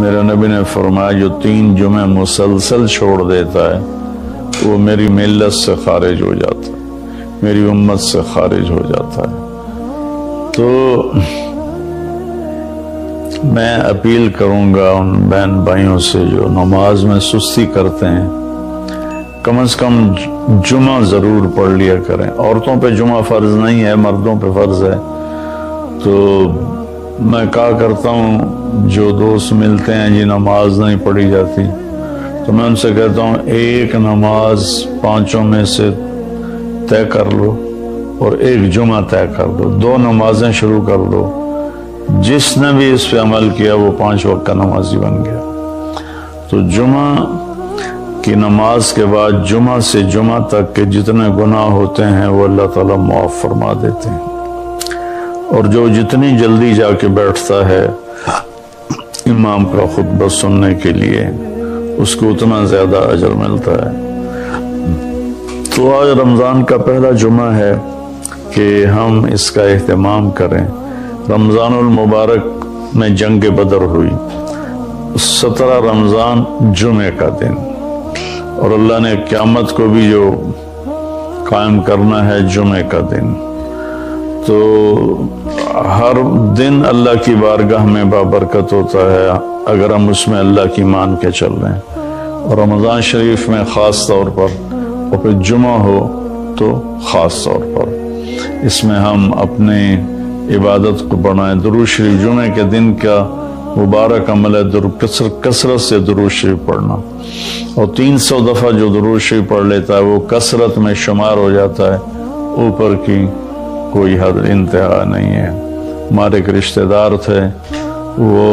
میرے نبی نے فرمایا جو 3 جمعے مسلسل چھوڑ دیتا ہے وہ میری ملت سے خارج ہو جاتا ہے، میری امت سے خارج ہو جاتا ہے۔ تو میں اپیل کروں گا ان بہن بھائیوں سے جو نماز میں سستی کرتے ہیں، کم از کم جمعہ ضرور پڑھ لیا کریں۔ عورتوں پہ جمعہ فرض نہیں ہے، مردوں پہ فرض ہے۔ تو میں کہا کرتا ہوں جو دوست ملتے ہیں جی نماز نہیں پڑھی جاتی، تو میں ان سے کہتا ہوں ایک نماز 5 میں سے طے کر لو اور ایک جمعہ طے کر دو، 2 نمازیں شروع کر دو۔ جس نے بھی اس پہ عمل کیا وہ 5 وقت کا نمازی بن گیا۔ تو جمعہ کی نماز کے بعد جمعہ سے جمعہ تک کے جتنے گناہ ہوتے ہیں وہ اللہ تعالیٰ معاف فرما دیتے ہیں، اور جو جتنی جلدی جا کے بیٹھتا ہے امام کا خطبہ سننے کے لیے اس کو اتنا زیادہ اجر ملتا ہے۔ تو آج رمضان کا پہلا جمعہ ہے کہ ہم اس کا اہتمام کریں۔ رمضان المبارک میں جنگ بدر ہوئی، 17 رمضان جمعے کا دن، اور اللہ نے قیامت کو بھی جو قائم کرنا ہے جمعے کا دن۔ تو ہر دن اللہ کی بارگاہ میں بابرکت ہوتا ہے اگر ہم اس میں اللہ کی مان کے چل رہے ہیں، اور رمضان شریف میں خاص طور پر، اور پھر جمعہ ہو تو خاص طور پر اس میں ہم اپنے عبادت کو بڑھائیں۔ درود شریف جمعے کے دن کا مبارک عمل ہے کثرت سے درود شریف پڑھنا، اور 300 دفعہ جو درود شریف پڑھ لیتا ہے وہ کثرت میں شمار ہو جاتا ہے، اوپر کی کوئی حد انتہا نہیں ہے۔ ہمارے ایک رشتہ دار تھے، وہ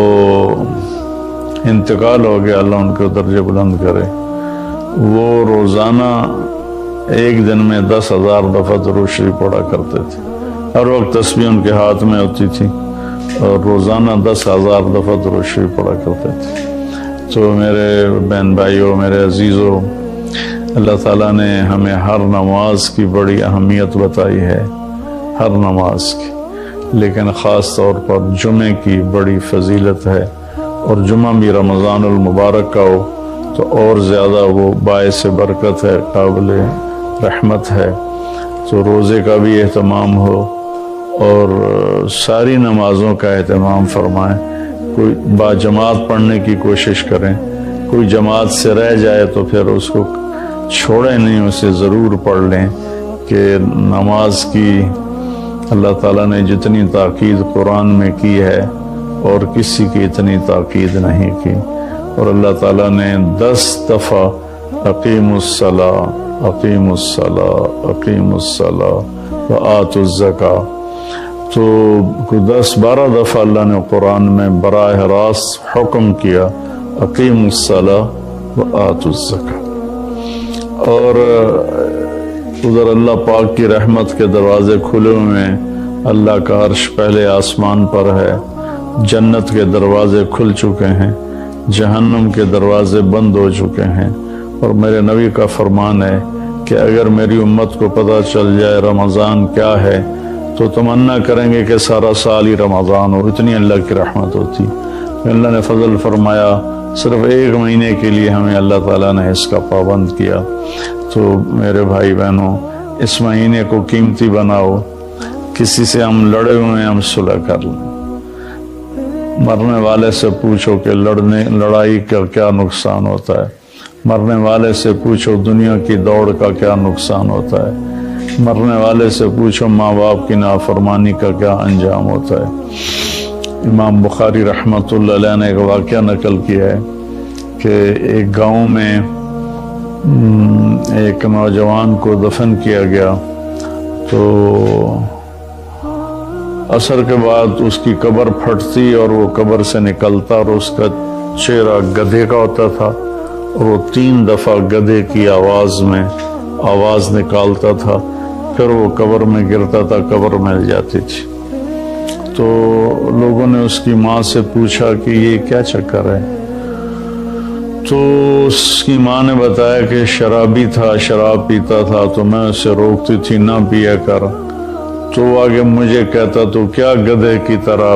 انتقال ہو گیا، اللہ ان کو درجے بلند کرے۔ وہ روزانہ ایک دن میں 10,000 دفعہ درود شریف پڑھا کرتے تھے، ہر وقت تسبیح ان کے ہاتھ میں ہوتی تھی، اور روزانہ 10,000 دفعہ درود شریف پڑھا کرتے تھے۔ تو میرے بہن بھائیوں، میرے عزیزوں، اللہ تعالیٰ نے ہمیں ہر نماز کی بڑی اہمیت بتائی ہے، ہر نماز کی، لیکن خاص طور پر جمعے کی بڑی فضیلت ہے، اور جمعہ بھی رمضان المبارک کا ہو تو اور زیادہ وہ باعث برکت ہے، قابل رحمت ہے۔ تو روزے کا بھی اہتمام ہو اور ساری نمازوں کا اہتمام فرمائیں، کوئی با جماعت پڑھنے کی کوشش کریں، کوئی جماعت سے رہ جائے تو پھر اس کو چھوڑیں نہیں، اسے ضرور پڑھ لیں، کہ نماز کی اللہ تعالیٰ نے جتنی تاکید قرآن میں کی ہے اور کسی کی اتنی تاکید نہیں کی۔ اور اللہ تعالیٰ نے 10 دفعہ اقیم الصلاۃ، اقیم الصلاۃ، اقیم الصلاۃ وآتوا الزکاۃ، تو 10-12 دفعہ اللہ نے قرآن میں براہ راست حکم کیا اقیم الصلاۃ وآتوا الزکاۃ۔ اور ادھر اللہ پاک کی رحمت کے دروازے کھلے ہوئے ہیں، اللہ کا عرش پہلے آسمان پر ہے، جنت کے دروازے کھل چکے ہیں، جہنم کے دروازے بند ہو چکے ہیں۔ اور میرے نبی کا فرمان ہے کہ اگر میری امت کو پتہ چل جائے رمضان کیا ہے تو تمنا کریں گے کہ سارا سال ہی رمضان ہو، اتنی اللہ کی رحمت ہوتی۔ اللہ نے فضل فرمایا، صرف 1 مہینے کے لیے ہمیں اللہ تعالیٰ نے اس کا پابند کیا۔ تو میرے بھائی بہنوں، اس مہینے کو قیمتی بناؤ، کسی سے ہم لڑے ہوئے ہیں ہم صلح کر لیں، مرنے والے سے پوچھو کہ لڑائی کا کیا نقصان ہوتا ہے، مرنے والے سے پوچھو دنیا کی دوڑ کا کیا نقصان ہوتا ہے، مرنے والے سے پوچھو ماں باپ کی نافرمانی کا کیا انجام ہوتا ہے۔ امام بخاری رحمۃ اللہ علیہ نے ایک واقعہ نقل کیا ہے کہ ایک گاؤں میں ایک نوجوان کو دفن کیا گیا، تو عصر کے بعد اس کی قبر پھٹتی اور وہ قبر سے نکلتا، اور اس کا چہرہ گدھے کا ہوتا تھا، اور وہ 3 دفعہ گدھے کی آواز میں آواز نکالتا تھا، پھر وہ قبر میں گرتا تھا، قبر مل جاتی تھی۔ تو لوگوں نے اس کی ماں سے پوچھا کہ یہ کیا چکر ہے؟ تو اس کی ماں نے بتایا کہ شرابی تھا، شراب پیتا تھا، تو میں اسے روکتی تھی نہ پیا کر، تو وہ آگے مجھے کہتا تو کیا گدھے کی طرح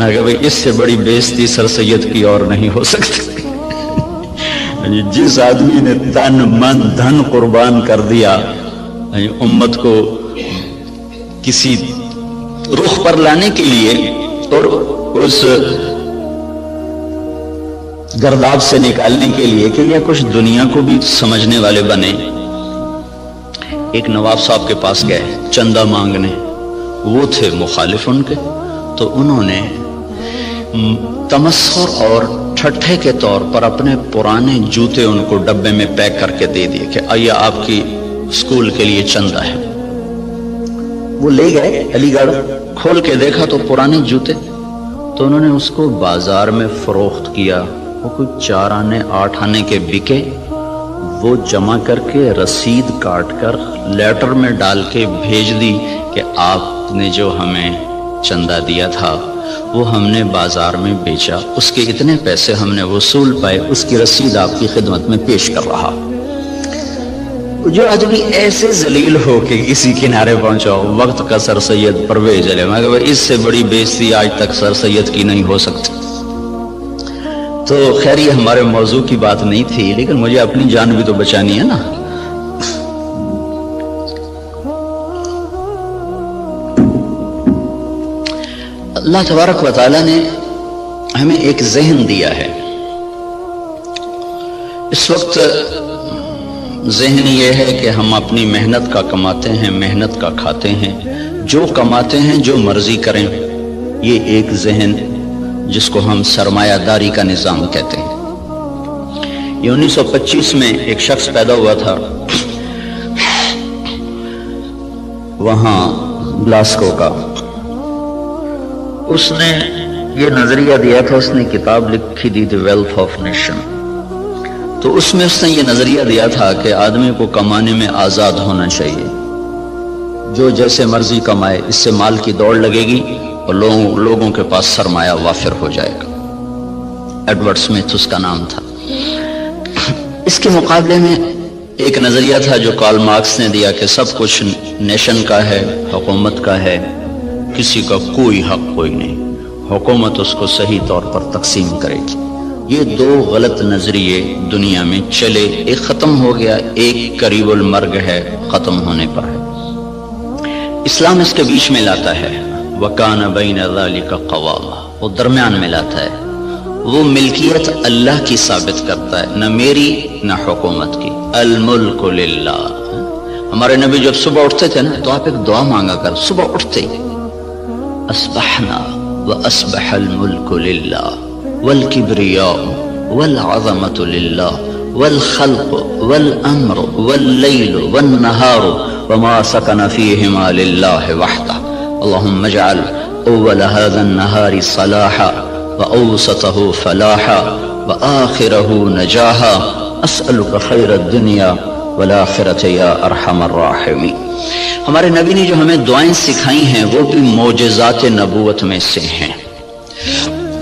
میں کہا بھائی اس سے بڑی بےزتی سر سید کی اور نہیں ہو سکتی۔ جس آدمی نے تن من دھن قربان کر دیا امت کو کسی رخ پر لانے کے لیے اور اس گرداب سے نکالنے کے لیے کہ یہ کچھ دنیا کو بھی سمجھنے والے بنے، ایک نواب صاحب کے پاس گئے چندہ مانگنے، وہ تھے مخالف ان کے، تو انہوں نے تمسخر اور ٹھٹھے کے طور پر اپنے پرانے جوتے ان کو ڈبے میں پیک کر کے دے دیے کہ آئیے آپ کی اسکول کے لیے چندہ ہے۔ وہ لے گئے علی گڑھ، کھول کے دیکھا تو پرانے جوتے، تو انہوں نے اس کو بازار میں فروخت کیا، وہ کوئی 4 آنے 8 آنے کے بکے، وہ جمع کر کے رسید کاٹ کر لیٹر میں ڈال کے بھیج دی کہ آپ نے جو ہمیں چندہ دیا تھا وہ ہم نے بازار میں بیچا، اس کے اتنے پیسے ہم نے وصول پائے، اس کی رسید آپ کی خدمت میں پیش کر رہا۔ جو آدمی ایسے ذلیل ہو کہ اسی کنارے پہنچا وقت کا سر سید پرویز علیہ، میں کہا اس سے بڑی بےزتی آج تک سر سید کی نہیں ہو سکتی۔ تو خیر یہ ہمارے موضوع کی بات نہیں تھی، لیکن مجھے اپنی جان بھی تو بچانی ہے نا۔ اللہ تبارک و تعالیٰ نے ہمیں ایک ذہن دیا ہے، اس وقت ذہن یہ ہے کہ ہم اپنی محنت کا کماتے ہیں، محنت کا کھاتے ہیں، جو کماتے ہیں جو مرضی کریں، یہ ایک ذہن جس کو ہم سرمایہ داری کا نظام کہتے ہیں۔ یہ 1925 میں ایک شخص پیدا ہوا تھا وہاں گلاسکو کا، اس نے یہ نظریہ دیا تھا، اس نے کتاب لکھی دی دی ویلتھ آف نیشن، تو اس میں اس نے یہ نظریہ دیا تھا کہ آدمی کو کمانے میں آزاد ہونا چاہیے، جو جیسے مرضی کمائے، اس سے مال کی دوڑ لگے گی اور لوگوں کے پاس سرمایہ وافر ہو جائے گا۔ ایڈورڈ سمتھ اس کا نام تھا۔ اس کے مقابلے میں ایک نظریہ تھا جو کارل مارکس نے دیا کہ سب کچھ نیشن کا ہے، حکومت کا ہے، کسی کا کوئی حق کوئی نہیں، حکومت اس کو صحیح طور پر تقسیم کرے گی۔ یہ 2 غلط نظریے دنیا میں چلے، ایک ختم ہو گیا، ایک قریب المرگ ہے، ختم ہونے پر ہے۔ اسلام اس کے بیچ میں لاتا ہے، وَكَانَ بَيْنَ ذَلِكَ قَوَامًا، وہ درمیان میں لاتا ہے، وہ ملکیت اللہ کی ثابت کرتا ہے، نہ میری نہ حکومت کی، الملک للہ۔ ہمارے نبی جب صبح اٹھتے تھے نا تو آپ ایک دعا مانگا کر، صبح اٹھتے ہی اصبحنا واصبح الملک للہ والکبریاء والعظمۃ للہ والخلق والامر واللیل والنہار وما سکن فیہما للہ وحدہ اللہم اجعل اول هذا النہار صلاحا واوسطہ فلاحا واخرہ نجاحا اسألک خیر الدنیا والآخرۃ یا ارحم الراحمین۔ ہمارے نبی نے جو ہمیں دعائیں سکھائی ہیں وہ بھی معجزات نبوت میں سے ہیں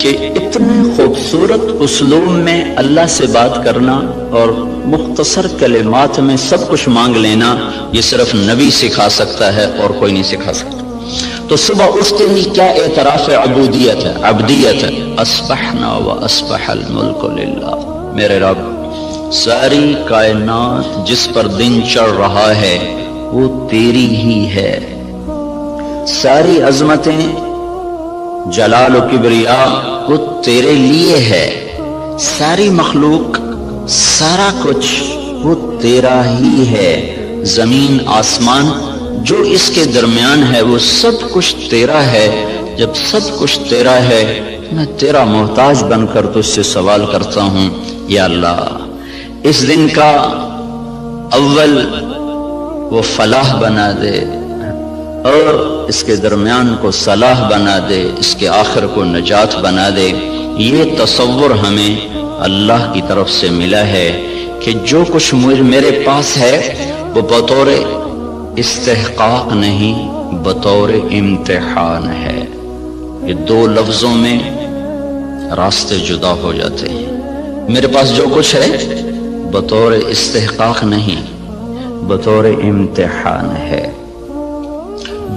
کہ اتنے خوبصورت اسلوب میں اللہ سے بات کرنا اور مختصر کلمات میں سب کچھ مانگ لینا، یہ صرف نبی سکھا سکتا ہے اور کوئی نہیں سکھا سکتا۔ تو صبح اٹھتے ہی کیا اعتراف عبودیت ہے، عبدیت ہے، اصبحنا واصبح الملک للہ، میرے رب ساری کائنات جس پر دن چڑھ رہا ہے وہ تیری ہی ہے، ساری عظمتیں جلال و کبریا وہ تیرے لیے ہے، ساری مخلوق سارا کچھ وہ تیرا ہی ہے، زمین آسمان جو اس کے درمیان ہے وہ سب کچھ تیرا ہے۔ جب سب کچھ تیرا ہے میں تیرا محتاج بن کر تجھ سے سوال کرتا ہوں، یا اللہ اس دن کا اول وہ فلاح بنا دے اور اس کے درمیان کو صلاح بنا دے، اس کے آخر کو نجات بنا دے۔ یہ تصور ہمیں اللہ کی طرف سے ملا ہے کہ جو کچھ میرے پاس ہے وہ بطور استحقاق نہیں، بطور امتحان ہے۔ یہ 2 لفظوں میں راستے جدا ہو جاتے ہیں۔ میرے پاس جو کچھ ہے بطور استحقاق نہیں، بطور امتحان ہے۔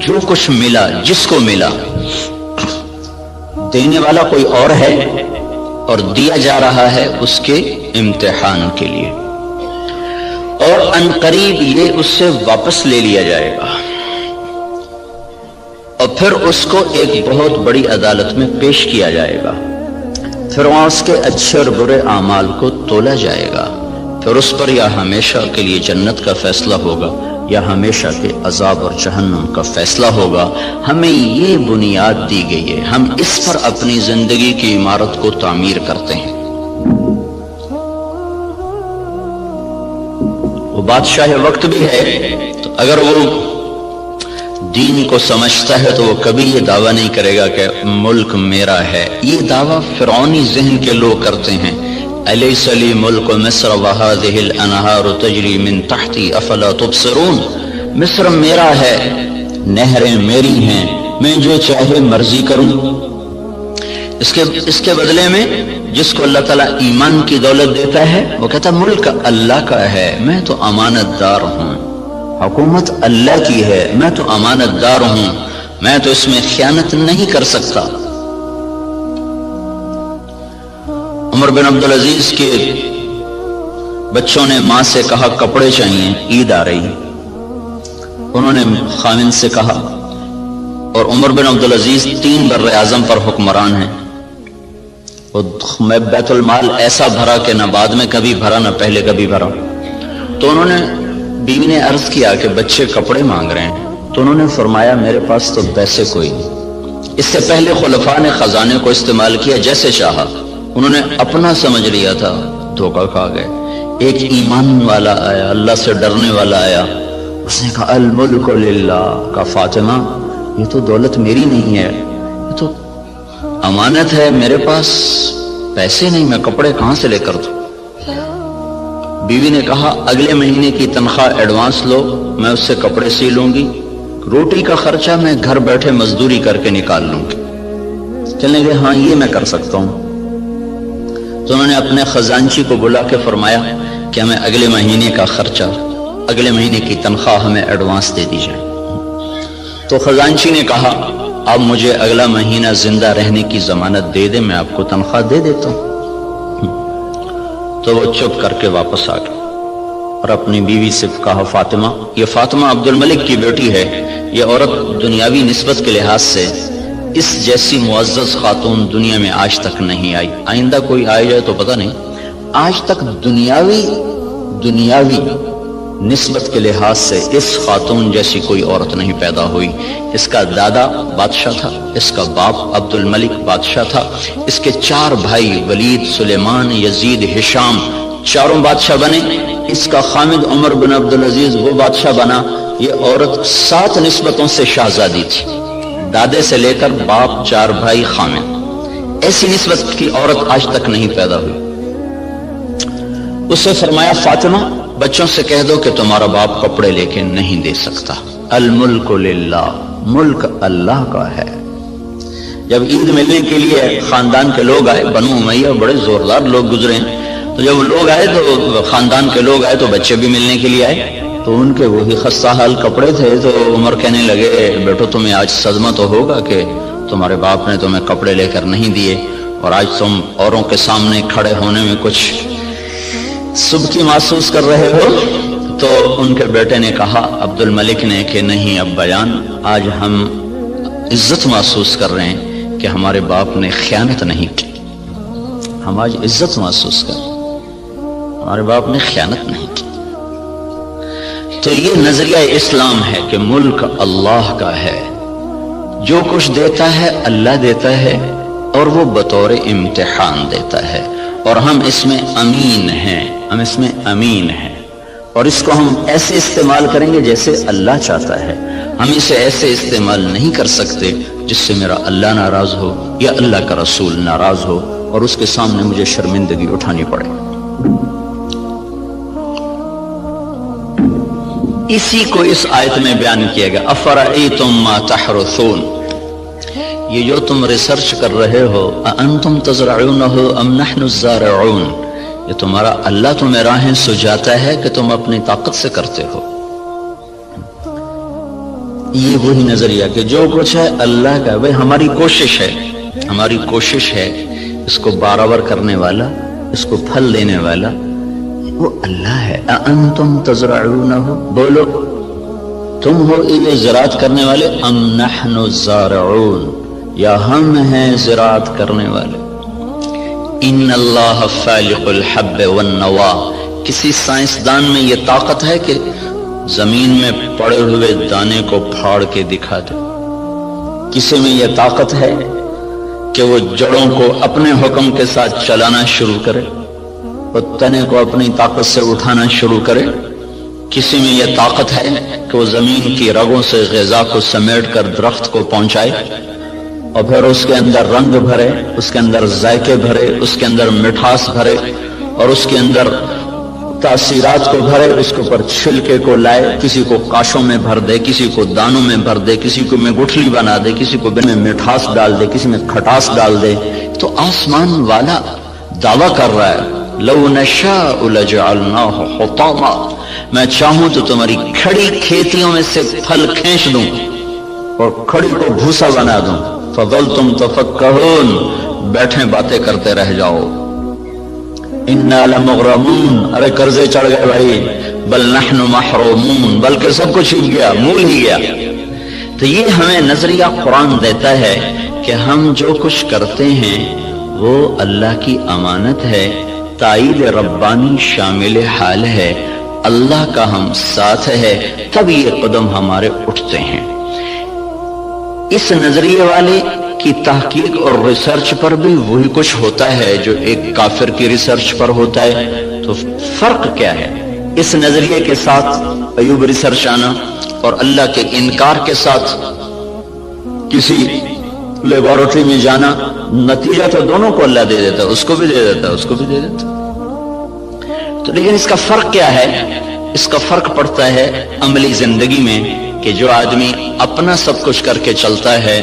جو کچھ ملا، جس کو ملا، دینے والا کوئی اور ہے اور دیا جا رہا ہے اس کے امتحان کے لیے، اور عنقریب یہ اس سے واپس لے لیا جائے گا اور پھر اس کو ایک بہت بڑی عدالت میں پیش کیا جائے گا، پھر وہاں اس کے اچھے اور برے اعمال کو تولا جائے گا، پھر اس پر یا ہمیشہ کے لیے جنت کا فیصلہ ہوگا یا ہمیشہ کے عذاب اور جہنم کا فیصلہ ہوگا۔ ہمیں یہ بنیاد دی گئی ہے، ہم اس پر اپنی زندگی کی عمارت کو تعمیر کرتے ہیں۔ وہ بادشاہ وقت بھی ہے، تو اگر وہ دین کو سمجھتا ہے تو وہ کبھی یہ دعویٰ نہیں کرے گا کہ ملک میرا ہے۔ یہ دعویٰ فرعونی ذہن کے لوگ کرتے ہیں، الیس لی ملک مصر وہذہ الانہار تجری من تحتی افلا تبصرون، مصر میرا ہے، نہریں میری ہیں، میں جو چاہے مرضی کروں۔ اس کے بدلے میں جس کو اللہ تعالیٰ ایمان کی دولت دیتا ہے وہ کہتا ہے ملک اللہ کا ہے، میں تو امانت دار ہوں، حکومت اللہ کی ہے، میں تو امانت دار ہوں، میں تو اس میں خیانت نہیں کر سکتا۔ عمر بن عبدالعزیز کے بچوں نے ماں سے کہا کپڑے چاہیے، عید آ رہی، انہوں نے خاوند سے کہا، اور عمر بن عبدالعزیز 3 بر اعظم پر حکمران ہیں، میں بیت المال ایسا بھرا کہ نہ بعد میں کبھی بھرا نہ پہلے کبھی بھرا۔ تو انہوں نے بیوی نے عرض کیا کہ بچے کپڑے مانگ رہے ہیں، تو انہوں نے فرمایا میرے پاس تو پیسے کوئی نہیں۔ اس سے پہلے خلفاء نے خزانے کو استعمال کیا جیسے چاہا، انہوں نے اپنا سمجھ لیا تھا، دھوکہ کھا گئے۔ ایک ایمان والا آیا، اللہ سے ڈرنے والا آیا، اس نے کہا الملک للہ، کہا فاطمہ یہ تو دولت میری نہیں ہے، یہ تو امانت ہے، میرے پاس پیسے نہیں، میں کپڑے کہاں سے لے کر دوں؟ بیوی نے کہا اگلے مہینے کی تنخواہ ایڈوانس لو، میں اس سے کپڑے سی لوں گی، روٹی کا خرچہ میں گھر بیٹھے مزدوری کر کے نکال لوں گی۔ چلنے گئے، ہاں یہ میں کر سکتا ہوں۔ تو انہوں نے اپنے خزانچی کو بلا کے فرمایا کہ ہمیں اگلے مہینے کا خرچہ، اگلے مہینے کی تنخواہ ہمیں ایڈوانس دے دی جائے۔ تو خزانچی نے کہا اب مجھے اگلا مہینہ زندہ رہنے کی ضمانت دے دے، میں آپ کو تنخواہ دے دیتا ہوں۔ تو وہ چپ کر کے واپس آ گئے اور اپنی بیوی سے کہا فاطمہ، یہ فاطمہ عبد الملک کی بیٹی ہے، یہ عورت دنیاوی نسبت کے لحاظ سے اس جیسی معزز خاتون دنیا میں آج تک نہیں آئی، آئندہ کوئی آئے جائے تو پتہ نہیں، آج تک دنیاوی نسبت کے لحاظ سے اس خاتون جیسی کوئی عورت نہیں پیدا ہوئی۔ اس کا دادا بادشاہ تھا، اس کا باپ عبد الملک بادشاہ تھا، اس کے 4 بھائی ولید، سلیمان، یزید، ہشام، چاروں بادشاہ بنے، اس کا خامد عمر بن عبدالعزیز وہ بادشاہ بنا۔ یہ عورت 7 نسبتوں سے شہزادی تھی، دادے سے لے کر باپ، 4 بھائی، خامد، ایسی نسبت کی عورت آج تک نہیں پیدا ہوئی۔ اسے فرمایا فاطمہ بچوں سے کہہ دو کہ تمہارا باپ کپڑے لے کے نہیں دے سکتا، الملک للہ، ملک اللہ کا ہے۔ جب عید ملنے کے لیے خاندان کے لوگ آئے، بنو امیہ بڑے زوردار لوگ گزرے ہیں، تو جب لوگ آئے تو خاندان کے لوگ آئے تو بچے بھی ملنے کے لیے آئے، تو ان کے وہی خستہ حال کپڑے تھے۔ تو عمر کہنے لگے بیٹو تمہیں آج صدمہ تو ہوگا کہ تمہارے باپ نے تمہیں کپڑے لے کر نہیں دیے، اور آج تم اوروں کے سامنے کھڑے ہونے میں کچھ سبکی محسوس کر رہے ہو۔ تو ان کے بیٹے نے کہا عبد الملک نے کہ نہیں ابا جان، آج ہم عزت محسوس کر رہے ہیں کہ ہمارے باپ نے خیانت نہیں کی، ہم آج عزت محسوس کر رہے ہیں، ہمارے باپ نے خیانت نہیں کی۔ تو یہ نظریہ اسلام ہے کہ ملک اللہ کا ہے، جو کچھ دیتا ہے اللہ دیتا ہے، اور وہ بطور امتحان دیتا ہے، اور ہم اس میں امین ہیں، ہم اس میں امین ہیں، اور اس کو ہم ایسے استعمال کریں گے جیسے اللہ چاہتا ہے۔ ہم اسے ایسے استعمال نہیں کر سکتے جس سے میرا اللہ ناراض ہو یا اللہ کا رسول ناراض ہو اور اس کے سامنے مجھے شرمندگی اٹھانی پڑے۔ اسی کو اس آیت میں بیان کیا گیا، افرأیتم ما تحرثون، یہ جو تم ریسرچ کر رہے ہو، اانتم تزرعونہ ام نحن الزارعون، یہ تمہارا اللہ تمہیں راہیں سجاتا ہے کہ تم اپنی طاقت سے کرتے ہو۔ یہ وہی نظریہ کہ جو کچھ ہے اللہ کا، بھئی ہماری کوشش ہے، ہماری کوشش ہے اس کو برابر کرنے والا، اس کو پھل دینے والا وہ اللہ ہے۔ اَأَنْتُمْ تَزْرَعُونَهُ، بولو تم ہو یہ زراعت کرنے والے، ام نحن الزارعون، یا ہم ہیں زراعت کرنے والے۔ ان اللہ فالق الحب والنوا، کسی سائنسدان میں یہ طاقت ہے کہ زمین میں پڑے ہوئے دانے کو پھاڑ کے دکھا دے؟ کسی میں یہ طاقت ہے کہ وہ جڑوں کو اپنے حکم کے ساتھ چلانا شروع کرے، وہ تنے کو اپنی طاقت سے اٹھانا شروع کرے؟ کسی میں یہ طاقت ہے کہ وہ زمین کی رگوں سے غذا کو سمیٹ کر درخت کو پہنچائے اور پھر اس کے اندر رنگ بھرے، اس کے اندر ذائقے بھرے، اس کے اندر مٹھاس بھرے اور اس کے اندر تاثیرات کو بھرے، اس کے اوپر چھلکے کو لائے، کسی کو کاشوں میں بھر دے، کسی کو دانوں میں بھر دے، کسی کو میں گٹھلی بنا دے، کسی کو میں مٹھاس ڈال دے، کسی میں کھٹاس ڈال دے؟ تو آسمان والا دعویٰ کر رہا ہے لو نشاء لجعلناہ حطاما، میں چاہوں تو تمہاری کھڑی کھیتیوں میں سے پھل کھینچ دوں اور کھڑی کو بھوسا بنا دوں، فظلتم تفکہون، بیٹھے باتیں کرتے رہ جاؤ۔ انا لمغرمون، ارے قرضے چڑھ گئے بھائی، بل نحن محرومون، بلکہ سب کچھ ہی گیا، مول ہی گیا۔ تو یہ ہمیں نظریہ قرآن دیتا ہے کہ ہم جو کچھ کرتے ہیں وہ اللہ کی امانت ہے، تائید ربانی شامل حال ہے، اللہ کا ہم ساتھ ہے، تب یہ قدم ہمارے اٹھتے ہیں۔ اس نظریے والے کی تحقیق اور ریسرچ پر بھی وہی کچھ ہوتا ہے جو ایک کافر کی ریسرچ پر ہوتا ہے۔ تو فرق کیا ہے؟ اس نظریے کے ساتھ ایوب ریسرچ آنا اور اللہ کے انکار کے ساتھ کسی لیبارٹری میں جانا، نتیجہ تو دونوں کو اللہ دے دیتا ہے، اس کو بھی دے دیتا ہے، اس کو بھی دے دیتا ہے۔ تو لیکن اس کا فرق کیا ہے؟ اس کا فرق پڑتا ہے عملی زندگی میں کہ جو آدمی اپنا سب کچھ کر کے چلتا ہے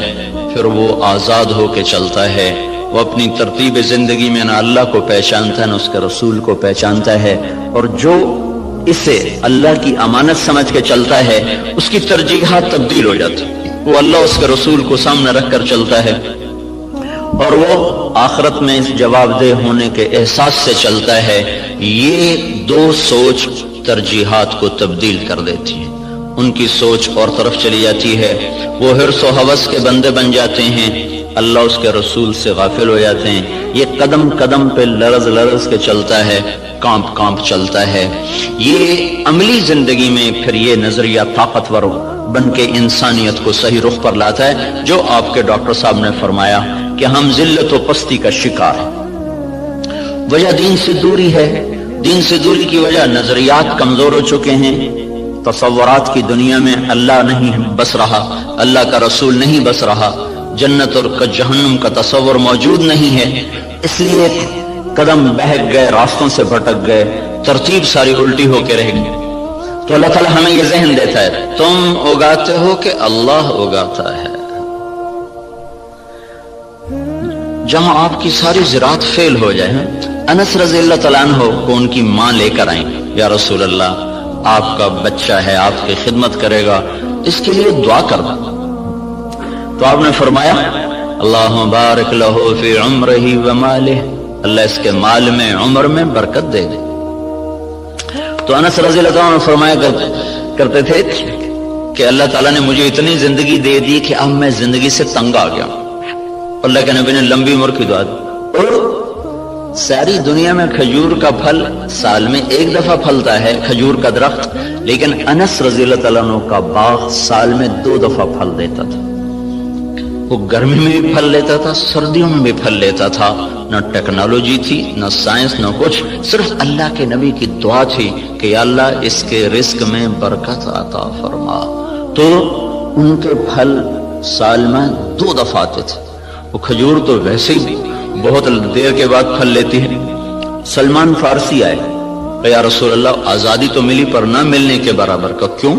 پھر وہ آزاد ہو کے چلتا ہے، وہ اپنی ترتیب زندگی میں نہ اللہ کو پہچانتا ہے نہ اس کے رسول کو پہچانتا ہے، اور جو اسے اللہ کی امانت سمجھ کے چلتا ہے اس کی ترجیحات تبدیل ہو جاتی ہیں، وہ اللہ اس کے رسول کو سامنے رکھ کر چلتا ہے اور وہ آخرت میں اس جواب دہ ہونے کے احساس سے چلتا ہے۔ یہ دو سوچ ترجیحات کو تبدیل کر دیتی ہیں، ان کی سوچ اور طرف چلی جاتی ہے، وہ حرص و ہوس کے بندے بن جاتے ہیں، اللہ اس کے رسول سے غافل ہو جاتے ہیں۔ یہ قدم قدم پہ لرز لرز کے چلتا ہے، کانپ کانپ چلتا ہے۔ یہ عملی زندگی میں پھر یہ نظریہ طاقتور بن کے انسانیت کو صحیح رخ پر لاتا ہے، جو آپ کے ڈاکٹر صاحب نے فرمایا کہ ہم ذلت و پستی کا شکار ہیں۔ وجہ دین سے دوری ہے، دین سے دوری کی وجہ نظریات کمزور ہو چکے ہیں، تصورات کی دنیا میں اللہ نہیں بس رہا، اللہ کا رسول نہیں بس رہا، جنت اور جہنم کا تصور موجود نہیں ہے، اس لیے قدم بہک گئے، راستوں سے بھٹک گئے، ترتیب ساری الٹی ہو کے رہ گئی۔ تو اللہ تعالیٰ ہمیں یہ ذہن دیتا ہے تم اگاتے ہو کہ اللہ اگاتا ہے۔ جہاں آپ کی ساری زراعت فیل ہو جائے، انس رضی اللہ تعالیٰ عنہ کو ان کی ماں لے کر آئیں، یا رسول اللہ آپ کا بچہ ہے، آپ کی خدمت کرے گا، اس کے لیے دعا کرنا۔ تو آپ نے فرمایا اللہم بارک لہو فی عمرہ و مالہ، اللہ اس کے مال میں عمر میں برکت دے دے۔ تو انس رضی اللہ عنہ فرمایا کرتے تھے کہ اللہ تعالیٰ نے مجھے اتنی زندگی دے دی کہ اب میں زندگی سے تنگ آ گیا، اللہ کے نبی نے لمبی عمر کی دعا دی، اور ساری دنیا میں کھجور کا پھل سال میں ایک دفعہ پھلتا ہے، کھجور کا درخت، لیکن انس رضی اللہ تعالیٰ عنہ کا باغ سال میں 2 دفعہ پھل دیتا تھا۔ وہ گرمی میں بھی پھل لیتا تھا، سردیوں میں بھی پھل لیتا تھا، نہ ٹیکنالوجی تھی، نہ سائنس، نہ کچھ، صرف اللہ کے نبی کی دعا تھی کہ یا اللہ اس کے رزق میں برکت عطا فرما۔ تو ان کے پھل سال میں 2 دفعہ آتے تھے۔ وہ کھجور تو ویسے ہی بہت دیر کے بعد پھل لیتی ہے۔ سلمان فارسی آئے کہ یا رسول اللہ آزادی تو ملی پر نہ ملنے کے برابر کا، کیوں؟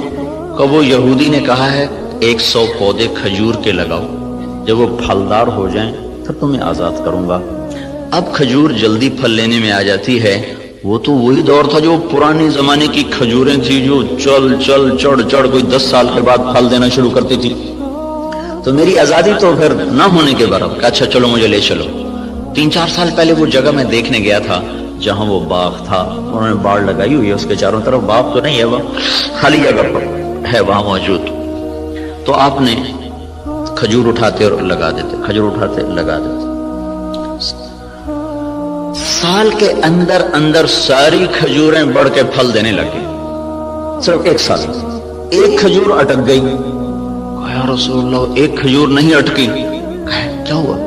کہ وہ یہودی نے کہا ہے 100 پودے کھجور کے لگاؤ، جب وہ پھلدار ہو جائیں پھر تمہیں آزاد کروں گا۔ اب کھجور جلدی پھل لینے میں آ جاتی ہے، وہ تو وہی دور تھا جو پرانے زمانے کی کھجوریں تھی جو چل چل چڑھ چڑھ کوئی 10 سال کے بعد پھل دینا شروع کرتی تھی۔ تو میری آزادی تو پھر نہ ہونے کے برابر. اچھا چلو مجھے لے چلو. 3-4 سال پہلے وہ جگہ میں دیکھنے گیا تھا جہاں وہ باغ تھا. انہوں نے باڑ لگائی ہوئی ہے اس کے چاروں طرف. باغ تو نہیں ہے، وہ خالی جگہ پر ہے وہاں موجود. تو آپ نے کھجور اٹھاتے اور لگا دیتے، کھجور اٹھاتے لگا دیتے. سال کے اندر اندر ساری کھجوریں بڑھ کے پھل دینے لگے. صرف 1 سال. ایک کھجور اٹک گئی. یا رسول اللہ، ایک کھجور نہیں اٹکی. کیا ہوا؟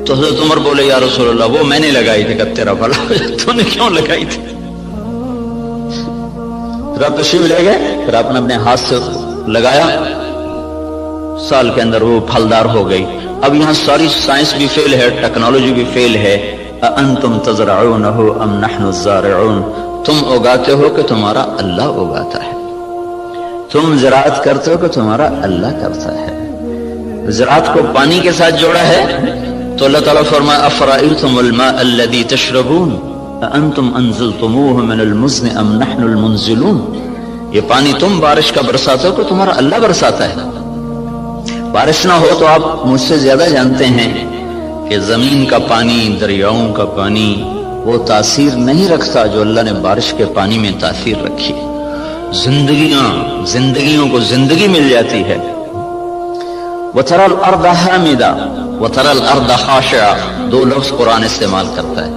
تو حضرت عمر بولے یا رسول اللہ وہ میں نے لگائی تھی. کہ تیرا بھلا تو نے کیوں لگائی تھی؟ پھر آپ تشریف لے گئے، پھر آپ نے اپنے ہاتھ سے لگایا، سال کے اندر وہ پھلدار ہو گئی. اب یہاں ساری سائنس بھی فیل ہے، ٹیکنالوجی بھی فیل ہے. انتم تزرعونہ ام نحن الزارعون، تم اگاتے ہو کہ تمہارا اللہ اگاتا ہے، تم زراعت کرتے ہو کہ تمہارا اللہ کرتا ہے. زراعت کو پانی کے ساتھ جوڑا ہے تو اللہ تعالیٰ فرمایا افرأیتم الماء الذی تشربون انتم انزلتموه من المزن ام نحن المنزلون. یہ پانی تم بارش کا برساتے ہو کہ تمہارا اللہ برساتا ہے. بارش نہ ہو تو آپ مجھ سے زیادہ جانتے ہیں کہ زمین کا پانی، دریاؤں کا پانی وہ تاثیر نہیں رکھتا جو اللہ نے بارش کے پانی میں تاثیر رکھی. زندگیوں کو زندگی مل جاتی ہے. وَتَرَى الْأَرْضَ حَامِدًا وَتَرَى الْأَرْضَ خَاشِعًا، 2 لفظ قرآن استعمال کرتا ہے.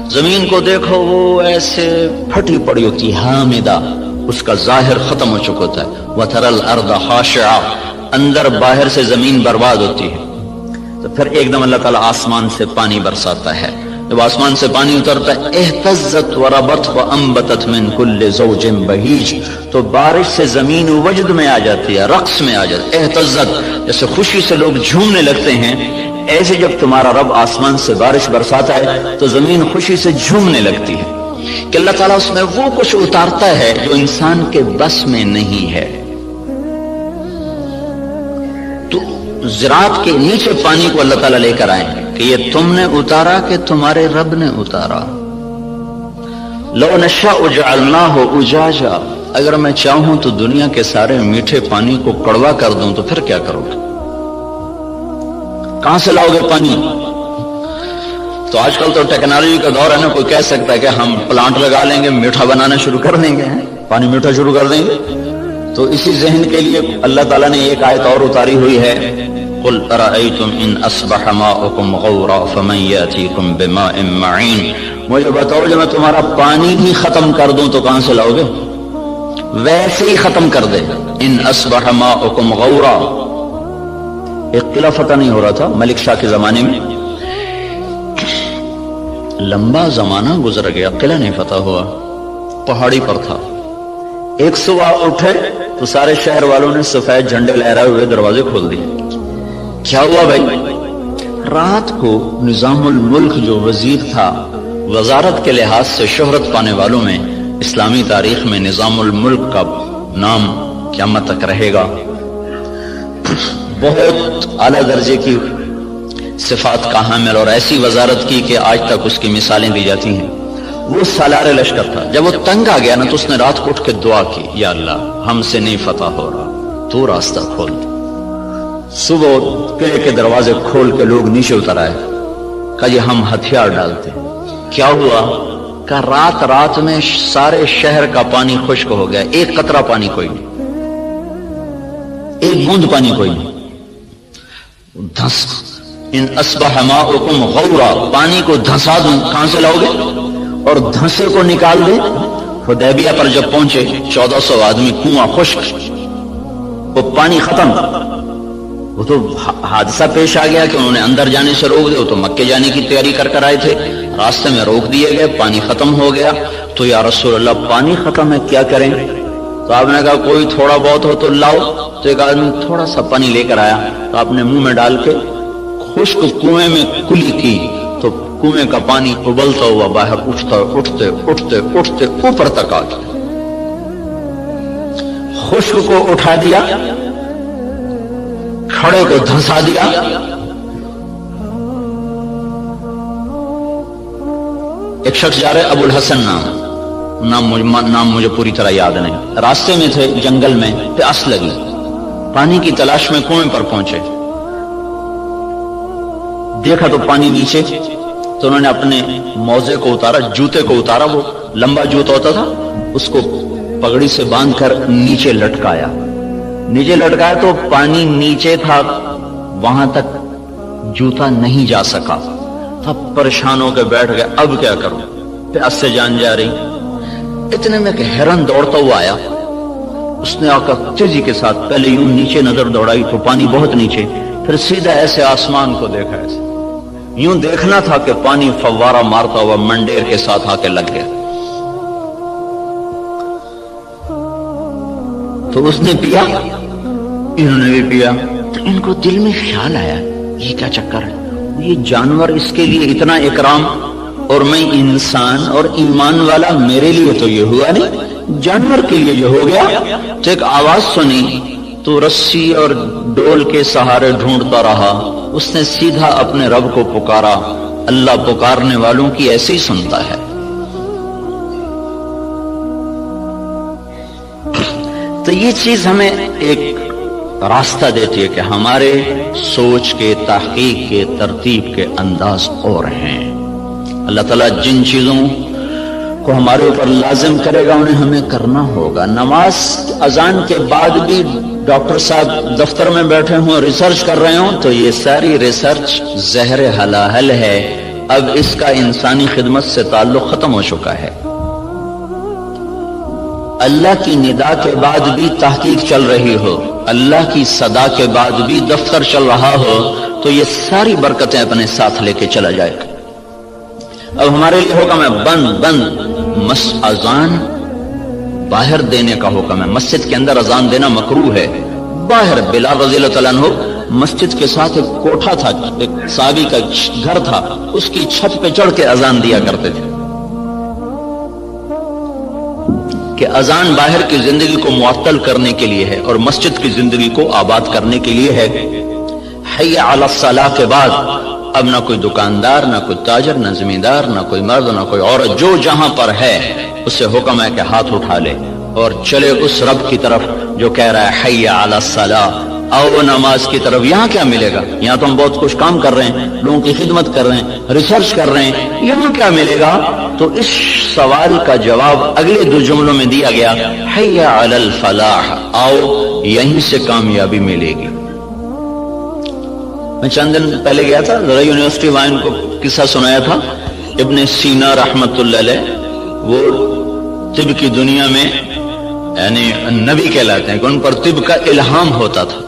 زمین کو دیکھو وہ ایسے پھٹی پڑی ہوتی ہے، حامدہ، اس کا ظاہر ختم ہو چکا ہوتا ہے. وَتَرَى الْأَرْضَ خَاشِعًا، اندر باہر سے زمین برباد ہوتی ہے. تو پھر ایک دم اللہ تعالیٰ آسمان سے پانی برساتا ہے. جب آسمان سے پانی اترتا ہے اہتزت وربت وانبتت من کل زوج بہیج، تو بارش سے زمین وجد میں آ جاتی ہے، رقص میں آ جاتی ہے. اہتزت جیسے خوشی سے لوگ جھومنے لگتے ہیں، ایسے جب تمہارا رب آسمان سے بارش برساتا ہے تو زمین خوشی سے جھومنے لگتی ہے کہ اللہ تعالیٰ اس میں وہ کچھ اتارتا ہے جو انسان کے بس میں نہیں ہے. تو زراعت کے نیچے پانی کو اللہ تعالیٰ لے کر آئیں کہ یہ تم نے اتارا کہ تمہارے رب نے اتارا. لو نشاء جعلناہ اجاجا، اگر میں چاہوں تو دنیا کے سارے میٹھے پانی کو کڑوا کر دوں تو پھر کیا کرو گے؟ کہاں سے لاؤ گے پانی؟ تو آج کل تو ٹیکنالوجی کا دور ہے نا، کوئی کہہ سکتا ہے کہ ہم پلانٹ لگا لیں گے، میٹھا بنانا شروع کر دیں گے، پانی میٹھا شروع کر دیں گے. تو اسی ذہن کے لیے اللہ تعالیٰ نے ایک آیت اور اتاری ہوئی ہے، قل ارأیتم ان اصبح ماؤکم غورا فمن یاتیکم بماء معین. مجھے بتاؤ جب میں تمہارا پانی ہی ختم کر دوں تو کہاں سے لاؤ گے؟ ویسے ہی ختم کر دے. ان اصبح ماؤکم غورا، ایک قلعہ فتح نہیں ہو رہا تھا ملک شاہ کے زمانے میں، لمبا زمانہ گزر گیا، قلعہ نہیں فتح ہوا، پہاڑی پر تھا. ایک صبح اٹھے تو سارے شہر والوں نے سفید جھنڈے لہرائے ہوئے دروازے کھول دیے. کیا ہوا بھائی؟ رات کو نظام الملک جو وزیر تھا، وزارت کے لحاظ سے شہرت پانے والوں میں اسلامی تاریخ میں نظام الملک کا نام قیامت تک رہے گا. بہت اعلیٰ درجے کی صفات کا حامل اور ایسی وزارت کی کہ آج تک اس کی مثالیں دی جاتی ہیں. وہ سالار لشکر تھا. جب وہ تنگ آ گیا نا تو اس نے رات کو اٹھ کے دعا کی، یا اللہ ہم سے نہیں فتح ہو رہا، تو راستہ کھول دے. صبح قلعے کے دروازے کھول کے لوگ نیچے اتر آئے، کہا یہ ہم ہتھیار ڈالتے. کیا ہوا؟ کہ رات میں سارے شہر کا پانی خشک ہو گیا، ایک قطرہ پانی کوئی نہیں، ایک بوند پانی کوئی نہیں. دھس ان اصبح ماؤکم غورا، پانی کو دھسا دوں، کہاں سے لاؤ گے؟ اور دھنسے کو نکال دیں. حدیبیہ پر جب پہنچے 1400 آدمی، کنواں خشک، وہ پانی ختم. وہ تو حادثہ پیش آ گیا کہ انہوں نے اندر جانے سے روک دیا. وہ تو مکے جانے کی تیاری کر آئے تھے، راستے میں روک دیے گئے، پانی ختم ہو گیا. تو یا رسول اللہ پانی ختم ہے، کیا کریں؟ تو آپ نے کہا کوئی تھوڑا بہت ہو تو لاؤ. تو ایک آدمی تھوڑا سا پانی لے کر آیا، تو آپ نے منہ میں ڈال کے خشک کنویں میں کلی کی تو کنویں کا پانی ابلتا ہوا باہر اٹھتے اوپر تک آ گیا. خشک کو اٹھا دیا، کھڑے کو دھنسا دیا. ایک شخص جا رہے ابو الحسن نام مجھے پوری طرح یاد نہیں، راستے میں تھے جنگل میں، پیاس لگی. پانی کی تلاش میں کنویں پر پہنچے، دیکھا تو پانی نیچے، تو انہوں نے اپنے موزے کو اتارا، جوتے کو اتارا، وہ لمبا جوتا ہوتا تھا، اس کو پگڑی سے باندھ کر نیچے لٹکایا تو پانی نیچے تھا، وہاں تک جوتا نہیں جا سکا، تب پریشان ہو کے بیٹھ گئے، اب کیا کروں، پیاس سے جان جا رہی۔ اتنے میں کہ ہرن دوڑتا ہوا آیا، اس نے آ کر تیزی کے ساتھ پہلے یوں نیچے نظر دوڑائی تو پانی بہت نیچے، پھر سیدھا ایسے آسمان کو دیکھا، ایسے یوں دیکھنا تھا کہ پانی فوارہ مارتا ہوا منڈیر کے ساتھ آ کے لگ گیا۔ تو اس نے پیا، انہوں نے بھی پیا، تو ان کو دل میں خیال آیا یہ کیا چکر ہے، یہ جانور اس کے لیے اتنا اکرام اور میں انسان اور ایمان والا، میرے لیے تو یہ ہوا نہیں، جانور کے لیے جو ہو گیا۔ تو ایک آواز سنی تو رسی اور ڈول کے سہارے ڈھونڈتا رہا، اس نے سیدھا اپنے رب کو پکارا، اللہ پکارنے والوں کی ایسے ہی سنتا ہے۔ تو یہ چیز ہمیں ایک راستہ دیتی ہے کہ ہمارے سوچ کے، تحقیق کے، ترتیب کے انداز اور ہیں۔ اللہ تعالیٰ جن چیزوں کو ہمارے اوپر لازم کرے گا انہیں ہمیں کرنا ہوگا۔ نماز اذان کے بعد بھی ڈاکٹر صاحب دفتر میں بیٹھے ہوں، ریسرچ کر رہے ہوں، تو یہ ساری ریسرچ زہر حلاحل ہے، اب اس کا انسانی خدمت سے تعلق ختم ہو چکا ہے۔ اللہ کی ندا کے بعد بھی تحقیق چل رہی ہو، اللہ کی صدا کے بعد بھی دفتر چل رہا ہو، تو یہ ساری برکتیں اپنے ساتھ لے کے چلا جائے گا۔ اب ہمارے لیے حکم ہے بند اذان باہر دینے کا حکم ہے۔ مسجد کے اندر اذان دینا مکروہ ہے، باہر بلال رضی اللہ تعالیٰ عنہ مسجد کے ساتھ ایک کوٹھا تھا، ایک صحابی کا گھر تھا، اس کی چھت پہ چڑھ کے اذان دیا کرتے تھے کہ اذان باہر کی زندگی کو معطل کرنے کے لیے ہے اور مسجد کی زندگی کو آباد کرنے کے لیے ہے۔ حی علی الصلاۃ کے بعد اب نہ کوئی دکاندار، نہ کوئی تاجر، نہ زمیندار، نہ کوئی مرد، نہ کوئی عورت، جو جہاں پر ہے اسے حکم ہے کہ ہاتھ اٹھا لے اور چلے اس رب کی طرف جو کہہ رہا ہے حی علی الصلاۃ، آؤ نماز کی طرف۔ یہاں کیا ملے گا؟ یہاں تو ہم بہت کچھ کام کر رہے ہیں، لوگوں کی خدمت کر رہے ہیں، ریسرچ کر رہے ہیں، یہاں کیا ملے گا؟ تو اس سوال کا جواب اگلے دو جملوں میں دیا گیا، حی علی الفلاح، آؤ یہیں سے کامیابی ملے گی۔ میں چند دن پہلے گیا تھا، ذرا یونیورسٹی وائن کو قصہ سنایا تھا، ابن سینا رحمت اللہ علیہ، وہ طب کی دنیا میں یعنی نبی کہلاتے ہیں کہ ان پر طب کا الہام ہوتا تھا۔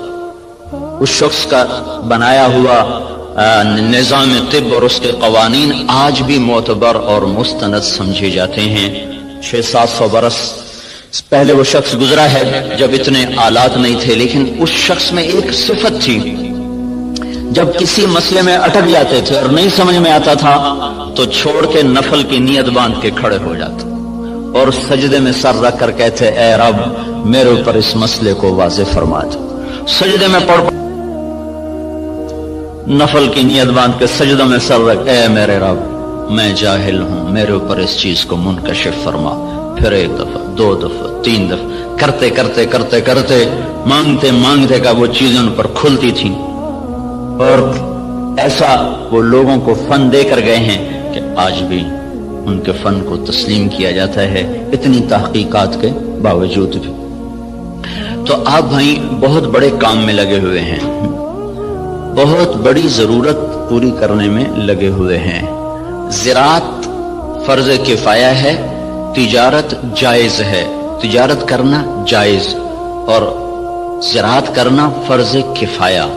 اس شخص کا بنایا ہوا نظام طب اور اس کے قوانین آج بھی معتبر اور مستند سمجھے جاتے ہیں۔ 600-700 برس پہلے وہ شخص گزرا ہے جب اتنے آلات نہیں تھے، لیکن اس شخص میں ایک صفت تھی، جب کسی مسئلے میں اٹک جاتے تھے اور نہیں سمجھ میں آتا تھا تو چھوڑ کے نفل کی نیت باندھ کے کھڑے ہو جاتے اور سجدے میں سر رکھ کر کہتے، اے رب میرے اوپر اس مسئلے کو واضح فرما دو۔ سجدے میں پڑھ نفل کی نیت باندھ کے سجدوں میں سر رکھ، اے میرے رب میں جاہل ہوں، میرے اوپر اس چیز کو منکشف فرما۔ پھر 1 دفعہ 2 دفعہ 3 دفعہ کرتے کرتے کرتے کرتے مانگتے مانگتے کا وہ چیزیں ان پر کھلتی تھیں، اور ایسا وہ لوگوں کو فن دے کر گئے ہیں کہ آج بھی ان کے فن کو تسلیم کیا جاتا ہے، اتنی تحقیقات کے باوجود بھی۔ تو آپ بھائی بہت بڑے کام میں لگے ہوئے ہیں، بہت بڑی ضرورت پوری کرنے میں لگے ہوئے ہیں۔ زراعت فرض کفایہ ہے، تجارت جائز ہے، تجارت کرنا جائز اور زراعت کرنا فرض کفایہ۔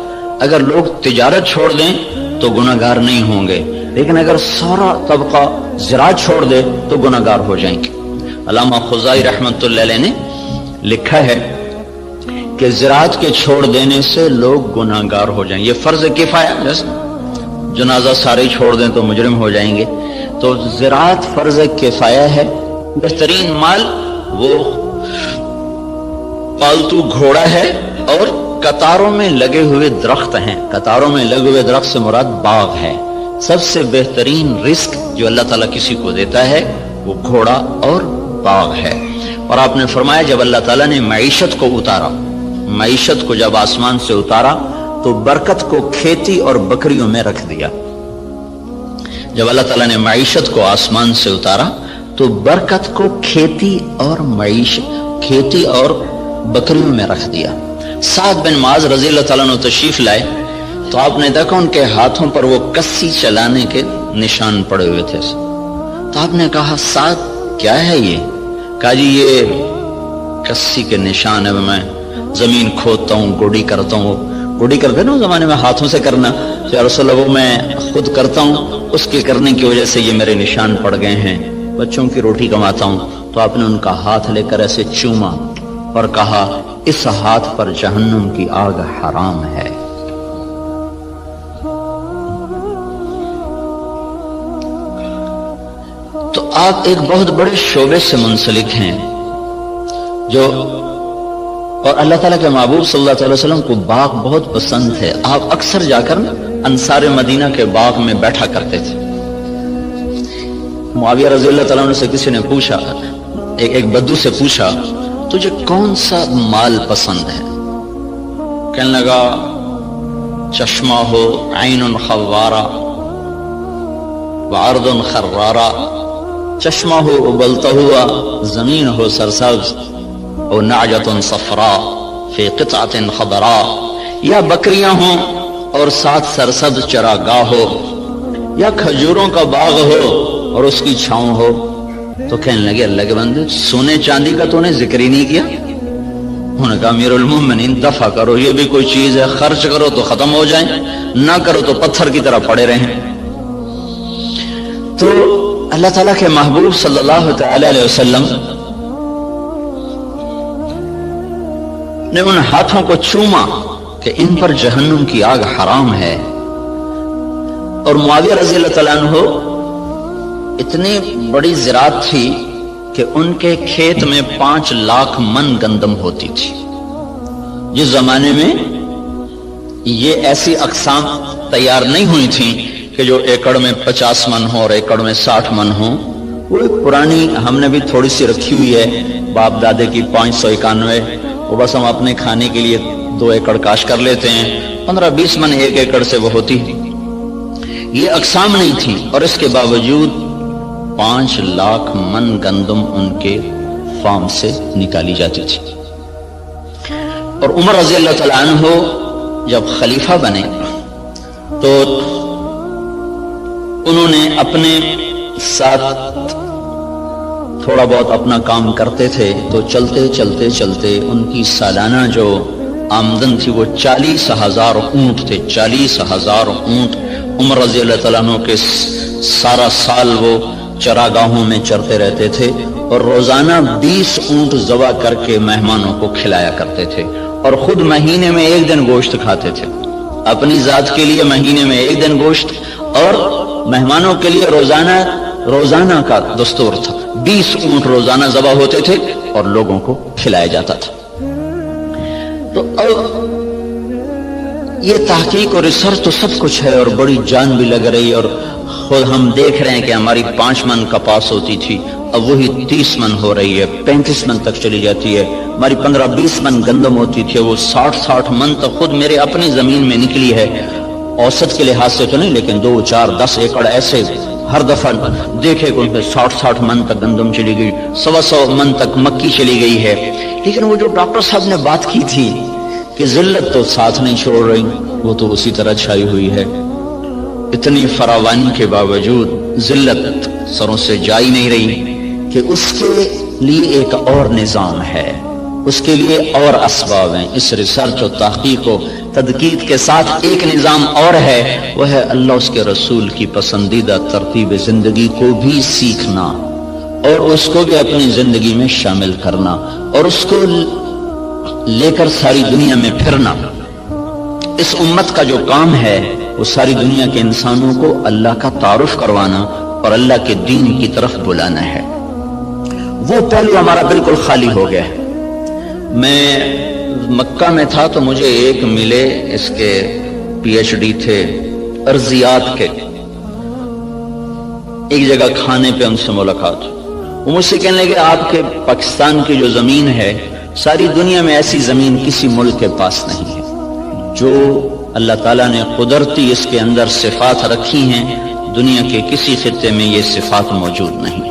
اگر لوگ تجارت چھوڑ دیں تو گناہگار نہیں ہوں گے، لیکن اگر سارا طبقہ زراعت چھوڑ دے تو گناہگار ہو جائیں گے۔ علامہ خزائی رحمت اللہ علیہ نے لکھا ہے کہ زراعت کے چھوڑ دینے سے لوگ گناہگار ہو جائیں گے، یہ فرض کفایہ، جیسے جنازہ سارے چھوڑ دیں تو مجرم ہو جائیں گے، تو زراعت فرض کفایہ ہے۔ بہترین مال وہ پالتو گھوڑا ہے اور قطاروں میں لگے ہوئے درخت ہیں۔ قطاروں میں لگے ہوئے درخت سے مراد باغ ہے۔ سب سے بہترین رزق جو اللہ تعالیٰ کسی کو دیتا ہے وہ گھوڑا اور باغ ہے۔ اور آپ نے فرمایا جب اللہ تعالیٰ نے معیشت کو اتارا، معیشت کو جب آسمان سے اتارا تو برکت کو کھیتی اور بکریوں میں رکھ دیا. جب اللہ تعالیٰ نے معیشت کو آسمان سے اتارا تو برکت کو کھیتی اور بکریوں میں رکھ دیا. سعد بن معاذ رضی اللہ تعالیٰ عنہ تشریف لائے تو آپ نے دیکھا ان کے ہاتھوں پر وہ کسی چلانے کے نشان پڑے ہوئے تھے. تو آپ نے کہا سعد کیا ہے یہ؟ کہا جی یہ کسی کے نشان ہے، میں زمین کھودتا ہوں، گوڑی کرتا ہوں. گوڑی کرتے نا زمانے میں ہاتھوں سے کرنا، یا رسول اللہ وہ میں خود کرتا ہوں، اس کے کرنے کی وجہ سے یہ میرے نشان پڑ گئے ہیں، بچوں کی روٹی کماتا ہوں. تو آپ نے ان کا ہاتھ لے کر ایسے چوما اور کہا اس ہاتھ پر جہنم کی آگ حرام ہے. تو آپ ایک بہت بڑے شعبے سے منسلک ہیں جو، اور اللہ تعالیٰ کے محبوب صلی اللہ علیہ وسلم کو باغ بہت پسند ہے. آپ اکثر جا کر انصار مدینہ کے باغ میں بیٹھا کرتے تھے. معاویہ رضی اللہ تعالیٰ عنہ سے کسی نے پوچھا، ایک بدو سے پوچھا تجھے کون سا مال پسند ہے؟ کہنے لگا چشمہ ہو عین خوارہ وعرض خرارہ، چشمہ ہو ابلتا ہوا، زمین ہو سرسبز، اور نعجۃ صفراء فی قطعۃ خضراء، یا بکریاں ہوں اور ساتھ سرسبز چراگاہ ہو، یا کھجوروں کا باغ ہو اور اس کی چھاؤں ہو. تو کہنے لگے اللہ کے بندے سونے چاندی کا تو نے ذکر ہی نہیں کیا. انہوں نے کہا امیر المومنین دفع کرو، یہ بھی کوئی چیز ہے، خرچ کرو تو ختم ہو جائیں، نہ کرو تو پتھر کی طرح پڑے رہیں. تو اللہ تعالیٰ کے محبوب صلی اللہ تعالی علیہ وسلم نے ان ہاتھوں کو چوما کہ ان پر جہنم کی آگ حرام ہے. اور معاویہ رضی اللہ تعالیٰ عنہ اتنی بڑی زراعت تھی کہ ان کے کھیت میں 5 لاکھ من گندم ہوتی تھی. جس زمانے میں یہ ایسی اقسام تیار نہیں ہوئی تھیں کہ جو ایکڑ میں 50 من ہو اور ایکڑ میں 60 من ہو. وہ ایک پرانی ہم نے بھی تھوڑی سی رکھی ہوئی ہے باپ دادے کی 591، وہ بس ہم اپنے کھانے کے لیے 2 ایکڑ کاش کر لیتے ہیں، 15-20 من ایک ایکڑ سے وہ ہوتی. یہ اقسام نہیں تھی اور اس کے باوجود 5 لاکھ من گندم ان کے فارم سے نکالی جاتی تھی. اور عمر رضی اللہ تعالیٰ عنہ جب خلیفہ بنے تو انہوں نے اپنے ساتھ تھوڑا بہت اپنا کام کرتے تھے، تو چلتے چلتے چلتے ان کی سالانہ جو آمدن تھی وہ 40,000 اونٹ تھے. 40,000 اونٹ عمر رضی اللہ تعالیٰ عنہ کے سارا سال وہ چراگاہوں میں چرتے رہتے تھے، اور روزانہ 20 اونٹ ذبح کر کے مہمانوں کو کھلایا کرتے تھے، اور خود مہینے میں 1 دن گوشت کھاتے تھے. اپنی ذات کے لیے مہینے میں 1 دن گوشت، اور مہمانوں کے لیے روزانہ کا دستور تھا. 20 اونٹ روزانہ ذبح ہوتے تھے اور لوگوں کو کھلایا جاتا تھا. تو یہ تحقیق اور ریسرچ تو سب کچھ ہے اور بڑی جان بھی لگ رہی، اور خود ہم دیکھ رہے ہیں کہ ہماری 5 من کپاس ہوتی تھی، اب وہی 30 من ہو رہی ہے، 35 من تک چلی جاتی ہے. ہماری 15-20 من گندم ہوتی تھی، وہ 60 من تک خود میرے اپنی زمین میں نکلی ہے. اوسط کے لحاظ سے تو نہیں، لیکن 2, 4, 10 ایکڑ ایسے ہر دفعہ دیکھے کہ 60 من تک گندم چلی گئی، 100 من تک مکی چلی گئی ہے. لیکن وہ جو ڈاکٹر صاحب نے بات کی تھی کہ ذلت تو ساتھ نہیں چھوڑ رہی، وہ تو اسی طرح چھائی ہوئی ہے. اتنی فراوانی کے باوجود ذلت سروں سے جا ہی نہیں رہی کہ اس کے لیے ایک اور نظام ہے، اس کے لیے اور اسباب ہیں. اس ریسرچ و تحقیق و تدقیق کے ساتھ ایک نظام اور ہے، وہ ہے اللہ اس کے رسول کی پسندیدہ ترتیب زندگی کو بھی سیکھنا اور اس کو بھی اپنی زندگی میں شامل کرنا اور اس کو لے کر ساری دنیا میں پھرنا. اس امت کا جو کام ہے وہ ساری دنیا کے انسانوں کو اللہ کا تعارف کروانا اور اللہ کے دین کی طرف بلانا ہے. وہ پہلو ہمارا بالکل خالی ہو گیا ہے. میں مکہ میں تھا تو مجھے ایک ملے، اس کے PhD تھے ارضیات کے. ایک جگہ کھانے پہ ان سے ملاقات، وہ مجھ سے کہنے لگے آپ کے پاکستان کی جو زمین ہے ساری دنیا میں ایسی زمین کسی ملک کے پاس نہیں ہے جو اللہ تعالیٰ نے قدرتی اس کے اندر صفات رکھی ہیں، دنیا کے کسی خطے میں یہ صفات موجود نہیں۔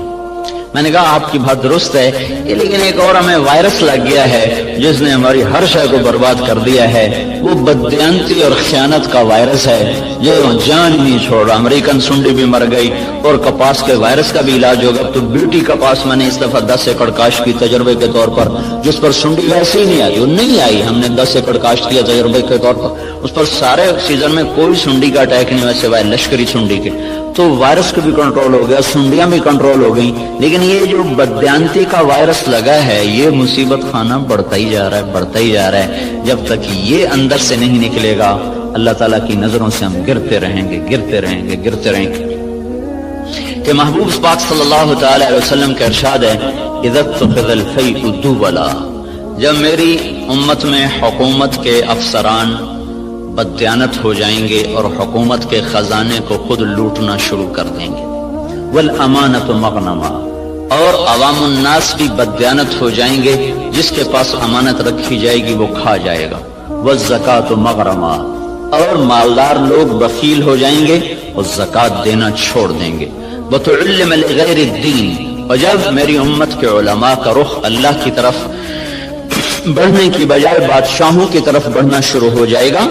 میں نے کہا آپ کی بات درست ہے، لیکن ایک اور ہمیں وائرس لگ گیا ہے جس نے ہماری ہر شے کو برباد کر دیا ہے، وہ بددیانتی اور خیانت کا وائرس ہے جو جان نہیں چھوڑ رہا۔ امریکن سنڈی بھی مر گئی اور کپاس کے وائرس کا بھی علاج ہوگا۔ تو بیوٹی کپاس میں نے اس دفعہ 10 ایکڑ کاشت کی تجربے کے طور پر، جس پر سنڈی ویسے ہی نہیں آئی، وہ نہیں آئی، ہم نے 10 ایکڑ کاشت کیا تجربے کے طور پر، اس پر سارے سیزن میں کوئی سنڈی کا اٹیک نہیں ہوا سوائے لشکری سنڈی کے۔ تو وائرس کو بھی کنٹرول ہو گیا، سنڈیاں بھی کنٹرول ہو گئیں، لیکن یہ جو بددیانتی کا وائرس لگا ہے یہ مصیبت خانہ بڑھتا ہی جا رہا ہے، بڑھتا ہی جا رہا ہے۔ جب تک یہ اندر سے نہیں نکلے گا اللہ تعالیٰ کی نظروں سے ہم گرتے رہیں گے، گرتے رہیں گے، گرتے رہیں گے۔ کہ محبوب پاک صلی اللہ تعالی علیہ وسلم کا ارشاد ہے اذا اتخذ الفیء دولا، جب میری امت میں حکومت کے افسران بددیانت ہو جائیں گے اور حکومت کے خزانے کو خود لوٹنا شروع کر دیں گے، والامانۃ مغنما، اور عوام الناس بھی بددیانت ہو جائیں گے، جس کے پاس امانت رکھی جائے گی وہ کھا جائے گا، والزکاۃ مغرما، اور مالدار لوگ بخیل ہو جائیں گے اور زکوٰۃ دینا چھوڑ دیں گے، وتعلم لغیر الدین، اور جب میری امت کے علماء کا رخ اللہ کی طرف بڑھنے کی بجائے بادشاہوں کی طرف بڑھنا شروع ہو جائے گا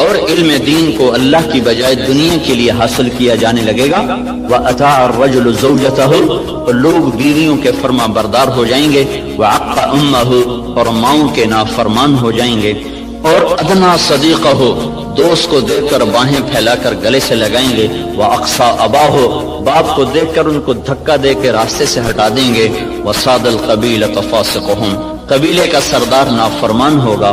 اور علم دین کو اللہ کی بجائے دنیا کے لیے حاصل کیا جانے لگے گا، وَأَطَاعَ الرَّجُلُ زَوْجَتَهُ، اور لوگ بیویوں کے فرما بردار ہو جائیں گے، وَعَقَّ أُمَّهُ، اور ماؤں کے نافرمان ہو جائیں گے، اور ادنا صدیقہ، دوست کو دیکھ کر باہیں پھیلا کر گلے سے لگائیں گے، وَأَقْصَى أَبَاهُ، باپ کو دیکھ کر ان کو دھکا دے کے راستے سے ہٹا دیں گے، وَصَادَ الْقَبِيلَةَ فَاسِقُهُمْ، قبیلے کا سردار نافرمان ہوگا،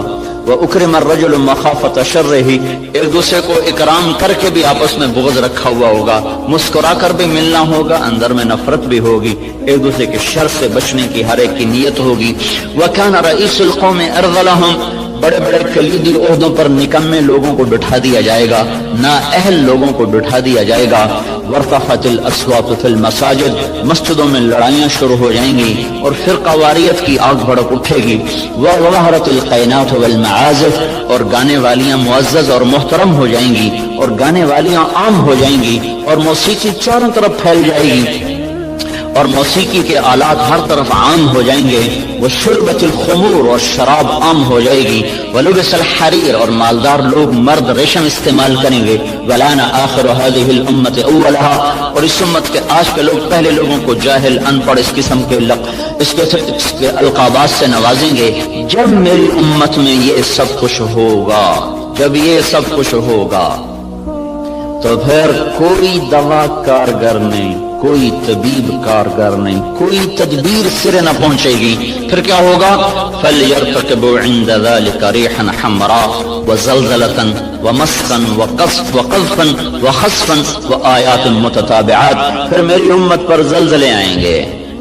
وَأُكْرِمَ الرَّجُلُ مَخَافَةَ شَرِّهِ، ایک دوسرے کو اکرام کر کے بھی آپس میں بغض رکھا ہوا ہوگا، مسکرا کر بھی ملنا ہوگا، اندر میں نفرت بھی ہوگی، ایک دوسرے کے شر سے بچنے کی ہر ایک کی نیت ہوگی، وَكَانَ رَئِيسُ الْقَوْمِ أَرْذَلَهُمْ، بڑے بڑے کلیدی عہدوں پر نکمے لوگوں کو بٹھا دیا جائے گا، نااہل لوگوں کو بٹھا دیا جائے گا، وارتفعت الاصوات فی المساجد، مسجدوں میں لڑائیاں شروع ہو جائیں گی اور فرقہ واریت کی آگ بھڑک اٹھے گی، وظہرت القینات والمعازف، اور گانے والیاں معزز اور محترم ہو جائیں گی اور گانے والیاں عام ہو جائیں گی، اور موسیقی چاروں طرف پھیل جائے گی اور موسیقی کے آلات ہر طرف عام ہو جائیں گے، وشربت الخمور، اور شراب عام ہو جائے گی، ولبس الحریر، اور مالدار لوگ مرد ریشم استعمال کریں گے، ولان آخر هذه الامت اولها، اور اس امت کے آج کے لوگ پہلے لوگوں کو جاہل، ان پڑھ، اس قسم کے القابات سے نوازیں گے۔ جب میری امت میں یہ سب کچھ ہوگا، جب یہ سب کچھ ہوگا تو پھر کوئی دوا کارگر نہیں، کوئی طبیب کارگر نہیں، کوئی تدبیر سرے نہ پہنچے گی۔ پھر کیا ہوگا؟ فَلْيَرْتَقِبُوا عِنْدَ ذَلِكَ رِيحًا حَمْرَاء وَزَلْزَلَةً وَمَسْخًا وَقَذْفًا وَخَسْفًا وَآيَاتٍ مُتَتَابِعَاتٍ، پھر میری امت پر زلزلے آئیں گے،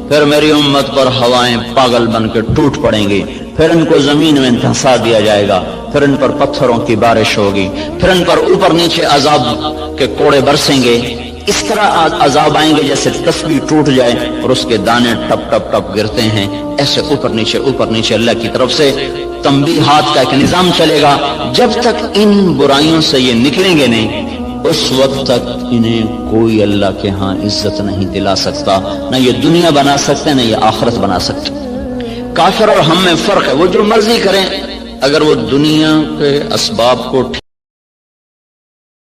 پھر میری امت پر ہوائیں پاگل بن کے ٹوٹ پڑیں گی، پھر ان کو زمین میں دھنسا دیا جائے گا، پھر ان پر پتھروں کی بارش ہوگی، پھر ان پر اوپر نیچے عذاب کے کوڑے برسیں گے، اس طرح عذاب آئیں گے جیسے تسبیح ٹوٹ جائے اور اس کے دانے ٹپ ٹپ ٹپ گرتے ہیں، ایسے اوپر نیچے اللہ کی طرف سے تنبیہات کا ایک نظام چلے گا۔ جب تک ان برائیوں سے یہ نکلیں گے نہیں، اس وقت تک انہیں کوئی اللہ کے ہاں عزت نہیں دلا سکتا، نہ یہ دنیا بنا سکتے نہ یہ آخرت بنا سکتے۔ کافر اور ہم میں فرق ہے، وہ جو مرضی کریں، اگر وہ دنیا کے اسباب کو